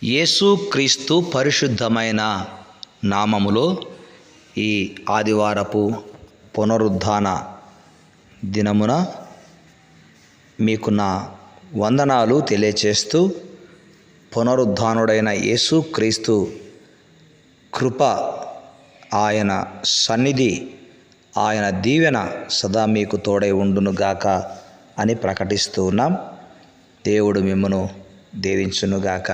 యేసుక్రీస్తు పరిశుద్ధమైన నామములో ఈ ఆదివారపు పునరుద్ధాన దినమున మీకు నా వందనాలు తెలియచేస్తూ, పునరుద్ధానుడైన యేసుక్రీస్తు కృప, ఆయన సన్నిధి, ఆయన దీవెన సదా మీకు తోడై ఉండునుగాక అని ప్రకటిస్తూ ఉన్నాం. దేవుడు మిమ్మును దీవించునుగాక.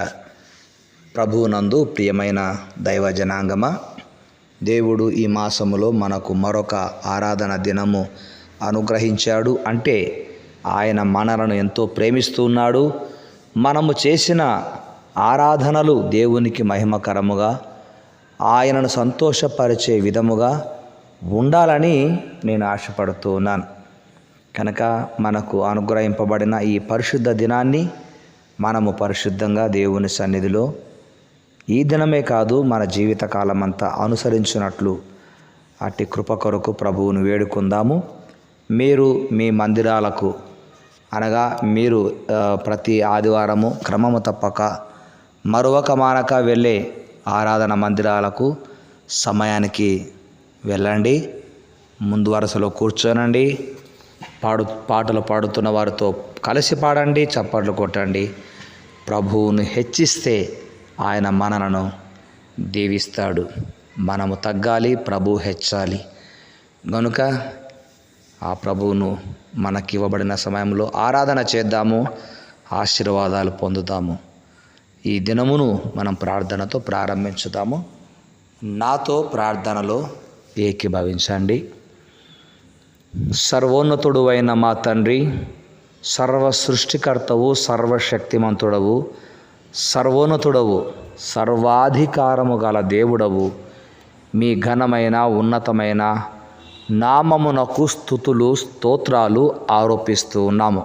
ప్రభువునందు ప్రియమైన దైవ జనాంగమా, దేవుడు ఈ మాసములో మనకు మరొక ఆరాధన దినము అనుగ్రహించాడు. అంటే ఆయన మనలను ఎంతో ప్రేమిస్తూ ఉన్నాడు. మనము చేసిన ఆరాధనలు దేవునికి మహిమకరముగా, ఆయనను సంతోషపరిచే విధముగా ఉండాలని నేను ఆశపడుతూ ఉన్నాను. కనుక మనకు అనుగ్రహింపబడిన ఈ పరిశుద్ధ దినాన్ని మనము పరిశుద్ధంగా దేవుని సన్నిధిలో ఈ దినమే కాదు, మన జీవితకాలం అంతా అనుసరించినట్లు అట్టి కృప కొరకు ప్రభువును వేడుకుందాము. మీరు మీ మందిరాలకు, అనగా మీరు ప్రతి ఆదివారము క్రమము తప్పక మరొక మానక వెళ్ళే ఆరాధన మందిరాలకు సమయానికి వెళ్ళండి. ముందు వరుసలో కూర్చోనండి. పాటలు పాడుతున్న వారితో కలిసి పాడండి, చప్పట్లు కొట్టండి. ప్రభువును హెచ్చిస్తే ఆయన మనలను దీవిస్తాడు. మనము తగ్గాలి, ప్రభువు హెచ్చాలి. గనుక ఆ ప్రభువును మనకివ్వబడిన సమయంలో ఆరాధన చేద్దాము, ఆశీర్వాదాలు పొందుదాము. ఈ దినమును మనం ప్రార్థనతో ప్రారంభించుదాము. నాతో ప్రార్థనలో ఏకీభవించండి. సర్వోన్నతుడు అయిన మా తండ్రి, సర్వ సృష్టికర్తవు, సర్వశక్తిమంతుడవు, సర్వోన్నతుడవు, సర్వాధికారము గల దేవుడవు, మీ ఘనమైన ఉన్నతమైన నామమునకు స్తుతులు స్తోత్రాలు ఆరోపిస్తూ ఉన్నాము.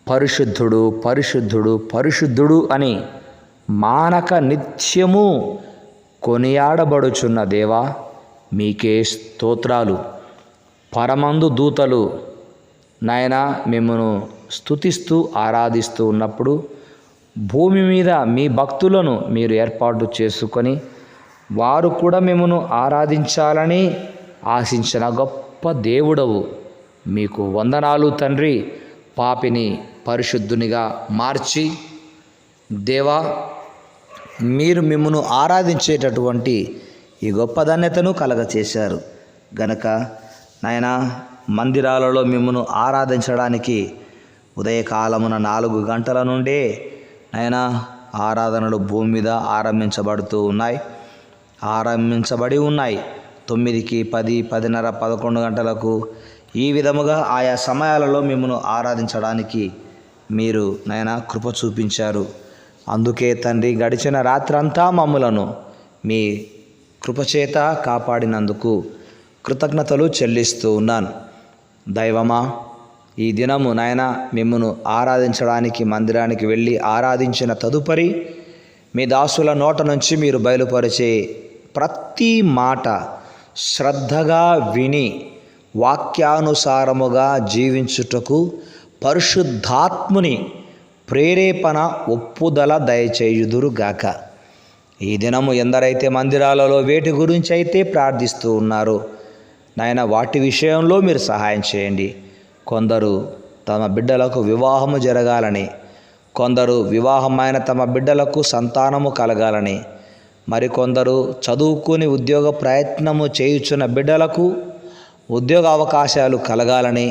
పరిశుద్ధుడు పరిశుద్ధుడు పరిశుద్ధుడు అని మానక నిత్యము కొనియాడబడుచున్న దేవా, మీకే స్తోత్రాలు. పరమందు దూతలు నాయనా మిమ్మను స్తుతిస్తూ ఆరాధిస్తూ ఉన్నప్పుడు, భూమి మీద మీ భక్తులను మీరు ఏర్పాటు చేసుకొని వారు కూడా మిమ్మను ఆరాధించాలని ఆశించిన గొప్ప దేవుడవు. మీకు వందనాలు తండ్రి. పాపిని పరిశుద్ధునిగా మార్చి దేవా, మీరు మిమ్మను ఆరాధించేటటువంటి ఈ గొప్ప ధన్యతను కలగచేశారు. గనక నాయనా, మందిరాలలో మిమ్మను ఆరాధించడానికి ఉదయకాలమున 4 గంటల నుండే నాయనా ఆరాధనలు భూమి మీద ఆరంభించబడి ఉన్నాయి. 9కి, 10, 10:30, 11 గంటలకు ఈ విధముగా ఆయా సమయాలలో మిమ్మను ఆరాధించడానికి మీరు నాయనా కృప చూపించారు. అందుకే తండ్రి, గడిచిన రాత్రంతా మమ్ములను మీ కృపచేత కాపాడినందుకు కృతజ్ఞతలు చెల్లిస్తూ ఉన్నాను. దైవమా, ఈ దినము నాయనా మిమ్మను ఆరాధించడానికి మందిరానికి వెళ్ళి ఆరాధించిన తదుపరి మీ దాసుల నోట నుంచి మీరు బయలుపరిచే ప్రతి మాట శ్రద్ధగా విని వాక్యానుసారముగా జీవించుటకు పరిశుద్ధాత్ముని ప్రేరేపణ ఒప్పుదల దయచేయుదురుగాక. ఈ దినము ఎందరైతే మందిరాలలో వేటి గురించి అయితే ప్రార్థిస్తూ ఉన్నారో నాయన, వాటి విషయంలో మీరు సహాయం చేయండి. కొందరు తమ బిడ్డలకు వివాహము జరగాలని, కొందరు వివాహమైన తమ బిడ్డలకు సంతానము కలగాలని, మరికొందరు చదువుకుని ఉద్యోగ ప్రయత్నము చేయుచున్న బిడ్డలకు ఉద్యోగ అవకాశాలు కలగాలని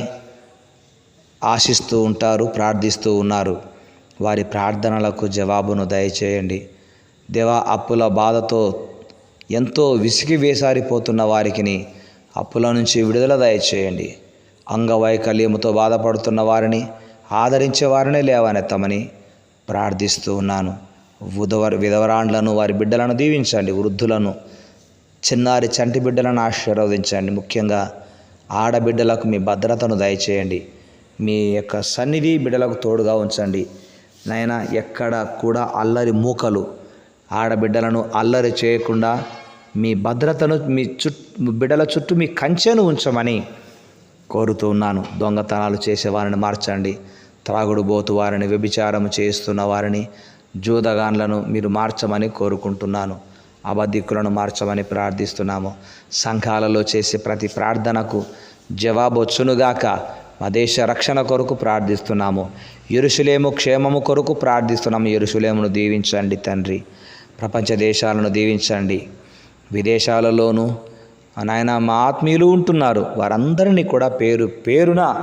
ఆశిస్తూ ఉంటారు, ప్రార్థిస్తూ ఉన్నారు. వారి ప్రార్థనలకు జవాబును దయచేయండి దేవా. అప్పుల బాధతో ఎంతో విసిగి వేసారిపోతున్న వారికి అప్పుల నుంచి విడుదల దయచేయండి. అంగవైకల్యముతో బాధపడుతున్న వారిని ఆదరించే వారిని లేవనెత్తమని ప్రార్థిస్తూ ఉన్నాను. విధవరాండ్లను, వారి బిడ్డలను దీవించండి. వృద్ధులను, చిన్నారి చంటి బిడ్డలను ఆశీర్వదించండి. ముఖ్యంగా ఆడబిడ్డలకు మీ భద్రతను దయచేయండి. మీ యొక్క సన్నిధి బిడ్డలకు తోడుగా ఉంచండి నాయనా. ఎక్కడ కూడా అల్లరి మూకలు ఆడబిడ్డలను అల్లరి చేయకుండా మీ భద్రతను మీ బిడ్డల చుట్టూ మీ కంచెను ఉంచమని కోరుతూ ఉన్నాను. దొంగతనాలు చేసే వారిని మార్చండి. త్రాగుడు బోతు వారిని, వ్యభిచారం చేస్తున్న వారిని, జూదగాన్లను మీరు మార్చమని కోరుకుంటున్నాను. అబద్ధికులను మార్చమని ప్రార్థిస్తున్నాము. సంఘాలలో చేసే ప్రతి ప్రార్థనకు జవాబు వచ్చునుగాక. మా దేశ రక్షణ కొరకు ప్రార్థిస్తున్నాము. యెరూషలేము క్షేమము కొరకు ప్రార్థిస్తున్నాము. యెరూషలేమును దీవించండి తండ్రి. ప్రపంచ దేశాలను దీవించండి. విదేశాలలోనూ నాయన మా ఆత్మీయులు ఉంటున్నారు, వారందరినీ కూడా పేరు పేరున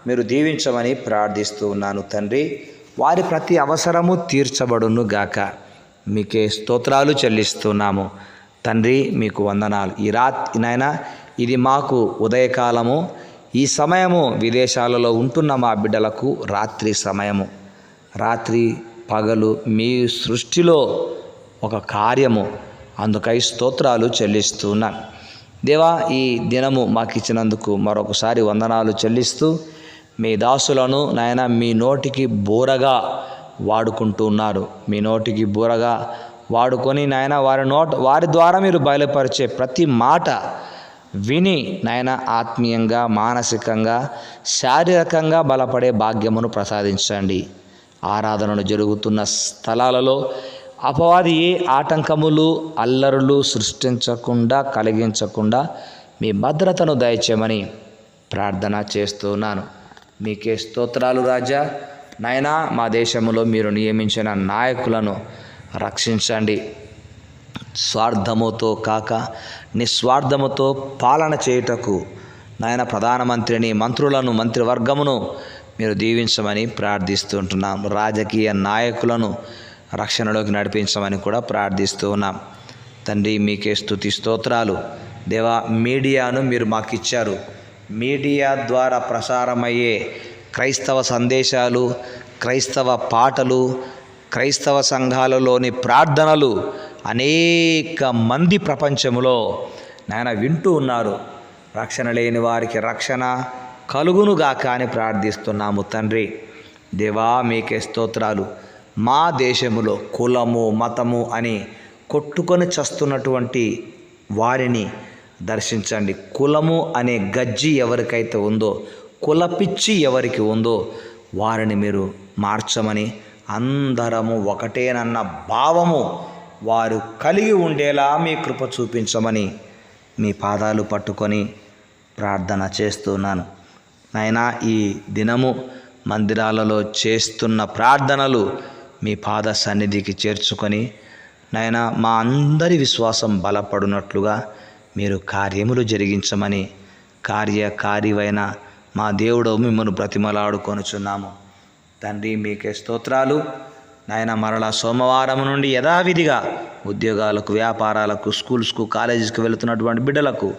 మీరు దీవించమని ప్రార్థిస్తూ ఉన్నాను తండ్రి. వారి ప్రతి అవసరము తీర్చబడును గాక. మీకే స్తోత్రాలు చెల్లిస్తున్నాము తండ్రి. మీకు వందనాలు. ఈ నాయన ఇది మాకు ఉదయకాలము, ఈ సమయము విదేశాలలో ఉంటున్న మా బిడ్డలకు రాత్రి సమయము. రాత్రి పగలు మీ సృష్టిలో ఒక కార్యము. అందుకై స్తోత్రాలు చెల్లిస్తున్నాను దేవా. ఈ దినము మాకు ఇచ్చినందుకు మరొకసారి వందనాలు చెల్లిస్తూ మీ దాసులను నాయన మీ నోటికి బూరగా వాడుకుంటూ ఉన్నారు. మీ నోటికి బూరగా వాడుకొని నాయన వారి ద్వారా మీరు బయలుపరిచే ప్రతి మాట విని నాయన ఆత్మీయంగా, మానసికంగా, శారీరకంగా బలపడే భాగ్యమును ప్రసాదించండి. ఆరాధనలు జరుగుతున్న స్థలాలలో అపవాది ఏ ఆటంకములు, అల్లరులు సృష్టించకుండా, కలిగించకుండా మీ భద్రతను దయచేయమని ప్రార్థన చేస్తున్నాను. మీకే స్తోత్రాలు రాజా. నాయనా మా దేశంలో మీరు నియమించిన నాయకులను రక్షించండి. స్వార్థముతో కాక నిస్వార్థముతో పాలన చేయుటకు నాయన ప్రధానమంత్రిని, మంత్రులను, మంత్రివర్గమును మీరు దీవించమని ప్రార్థిస్తుంటున్నాం. రాజకీయ నాయకులను రక్షణలోకి నడిపించమని కూడా ప్రార్థిస్తూ ఉన్నాం తండ్రి. మీకే స్తుతి స్తోత్రాలు దేవా. మీడియాను మీరు మాకు ఇచ్చారు. మీడియా ద్వారా ప్రసారమయ్యే క్రైస్తవ సందేశాలు, క్రైస్తవ పాటలు, క్రైస్తవ సంఘాలలోని ప్రార్థనలు అనేక మంది ప్రపంచంలో నాయన వింటూ ఉన్నారు. రక్షణ లేని వారికి రక్షణ కలుగునుగాక అని ప్రార్థిస్తున్నాము తండ్రి. దేవా మీకే స్తోత్రాలు. మా దేశములో కులము, మతము అని కొట్టుకొని చస్తున్నటువంటి వారిని దర్శించండి. కులము అనే గజ్జి ఎవరికైతే ఉందో, కులపిచ్చి ఎవరికి ఉందో వారిని మీరు మార్చమని, అందరము ఒకటేనన్న భావము వారు కలిగి ఉండేలా మీ కృప చూపించమని మీ పాదాలు పట్టుకొని ప్రార్థన చేస్తున్నాను నాయనా. ఈ దినము మందిరాలలో చేస్తున్న ప్రార్థనలు మీ పాద సన్నిధికి చేర్చుకొని నాయనా మా అందరి విశ్వాసం బలపడినట్లుగా మీరు కార్యములు జరిగించమని కార్యకారివైన మా దేవుడు మిమ్మల్ని బ్రతిమలాడుకొనుచున్నాము తండ్రి. మీకే స్తోత్రాలు నాయన. మరలా సోమవారం నుండి యథావిధిగా ఉద్యోగాలకు, వ్యాపారాలకు, స్కూల్స్కు, కాలేజీస్కు వెళుతున్నటువంటి బిడ్డలకు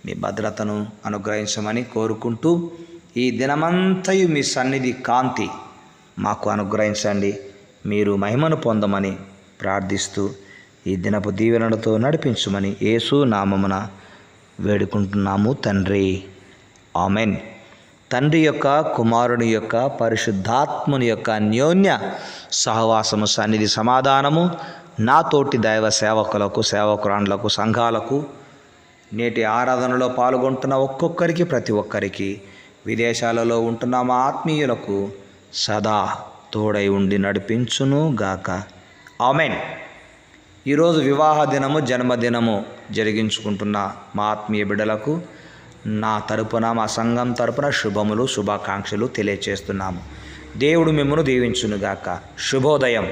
మీ భద్రతను అనుగ్రహించమని కోరుకుంటూ ఈ దినమంతయు మీ సన్నిధి కాంతి మాకు అనుగ్రహించండి. మీరు మహిమను పొందమని ప్రార్థిస్తూ ఈ దినపు దీవెనలతో నడిపించమని యేసు నామమున వేడుకుంటున్నాము తండ్రి. ఆమెన్. తండ్రి యొక్క, కుమారుని యొక్క, పరిశుద్ధాత్ముని యొక్క అన్యోన్య సహవాసము, సన్నిధి, సమాధానము నాతోటి దైవ సేవకులకు, సేవకురాండ్లకు, సంఘాలకు, నేటి ఆరాధనలో పాల్గొంటున్న ఒక్కొక్కరికి, ప్రతి ఒక్కరికి, విదేశాలలో ఉంటున్న మా ఆత్మీయులకు సదా తోడై ఉండి నడిపించును గాక. ఆమెన్. ఈరోజు వివాహ దినము, జన్మదినము జరిగించుకుంటున్న మా ఆత్మీయ బిడ్డలకు నా తరపున, మా సంఘం తరపున శుభములు, శుభాకాంక్షలు తెలియచేస్తున్నాము. దేవుడు మిమ్మల్ని దీవించునుగాక. శుభోదయం.